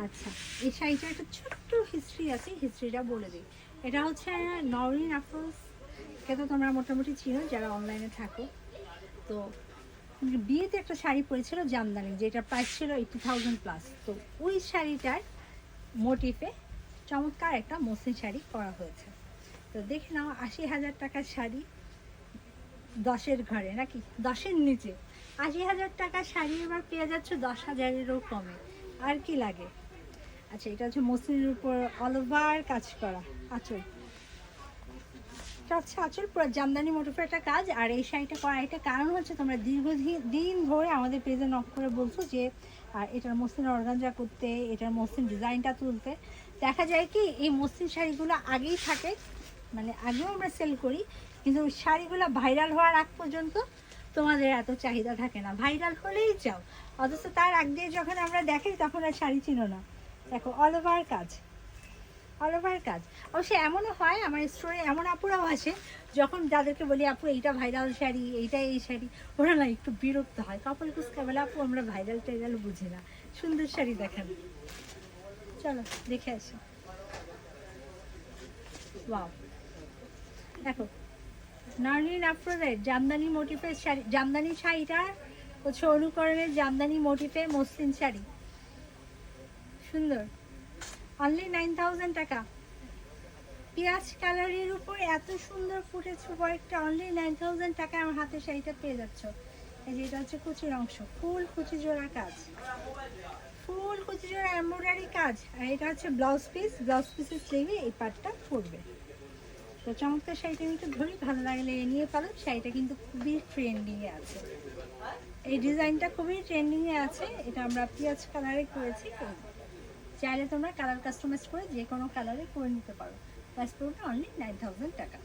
আচ্ছা, এই শাড়িটার একটা ছোট্ট হিস্ট্রি আছে, হিস্ট্রিটা বলে দিই। এটা হচ্ছে নওরিন আফরোজ, কে তো তোমরা মোটামুটি চিনো যারা অনলাইনে থাকো। তো বিয়েতে একটা শাড়ি পরেছিল জামদানি, যেটা প্রাইস ছিল 80,000+। তো ওই শাড়িটার মোটিফে চমৎকার একটা মসলিন শাড়ি করা হয়েছে। তো দেখে নাও, 80,000 টাকার শাড়ি 10-এর ঘরে নাকি 10-এর নিচে 80,000 টাকার শাড়ি এবার পেয়ে যাচ্ছ 10,000-এরও কমে। আর কি লাগে? আচ্ছা, এটা হচ্ছে মসলিনের উপর অল ওভার কাজ করা আঁচল। এটা হচ্ছে আঁচল পুরো জামদানি মোটিফের একটা কাজ। আর এই শাড়িটা করার একটা কারণ হচ্ছে, তোমরা দীর্ঘদিন ধরে আমাদের পেজে নক করে বলছো যে এটার মসলিন অর্গানজা করতে, এটার মসলিন ডিজাইনটা তুলতে। দেখা যায় কি, এই মসলিন শাড়িগুলো আগেই থাকে, মানে আগেও আমরা সেল করি, কিন্তু শাড়িগুলো ভাইরাল হওয়ার আগ পর্যন্ত তোমাদের এত চাহিদা থাকে না। ভাইরাল হলেই চাও, অথচ তার আগ দিয়ে যখন আমরা দেখাই তখন আর শাড়ি চিনো না। দেখো, অল ওভার কাজ, অল ওভার কাজ। অবশ্যই এমনও হয়, আমার স্টোরে এমন আপুরাও আসে, যখন যাদেরকে বলি আপু এইটা ভাইরাল শাড়ি, এইটা এই শাড়ি, ওরা না একটু বিরক্ত হয়, কপাল কুচকা বলে আপু আমরা ভাইরাল টাইরাল বুঝি না, সুন্দর শাড়ি দেখান। চলো দেখে আসি। ওয়াও, দেখো, নার্নিন আফরোজের জামদানি মোটিফের শাড়ি, জামদানি শাড়িটা হচ্ছে অনুকরণের জামদানি মোটিফের মসলিন শাড়ি, সুন্দর। অনলি 9,000 টাকা। পেঁয়াজ কালারের উপর এত সুন্দর ফুটেজ ওয়ার্কটা অনলি 9,000 টাকা আমার হাতের শাড়িটা পেয়ে যাচ্ছ। এই যে এটা হচ্ছে কুচির অংশ, ফুল কুচি জোড়া কাজ, ফুল কুচি জোড়া এমব্রয়ডারি কাজ। আর এটা হচ্ছে ব্লাউজ পিস, ব্লাউজ পিসের স্লিভে এই পার্টটা পড়বে। তো চমৎকার শাড়িটা কিন্তু ধরি, ভালো লাগলে এ নিয়ে পারো। শাড়িটা কিন্তু খুবই ট্রেন্ডিংয়ে আছে, এই ডিজাইনটা খুবই ট্রেন্ডিংয়ে আছে। এটা আমরা পেঁয়াজ কালারে করেছি, চাইলে তোমরা কালার কাস্টমাইজ করে যে কোনো কালারে করে নিতে পারো। প্রাইস পড়বে অনলি 9,000 টাকা।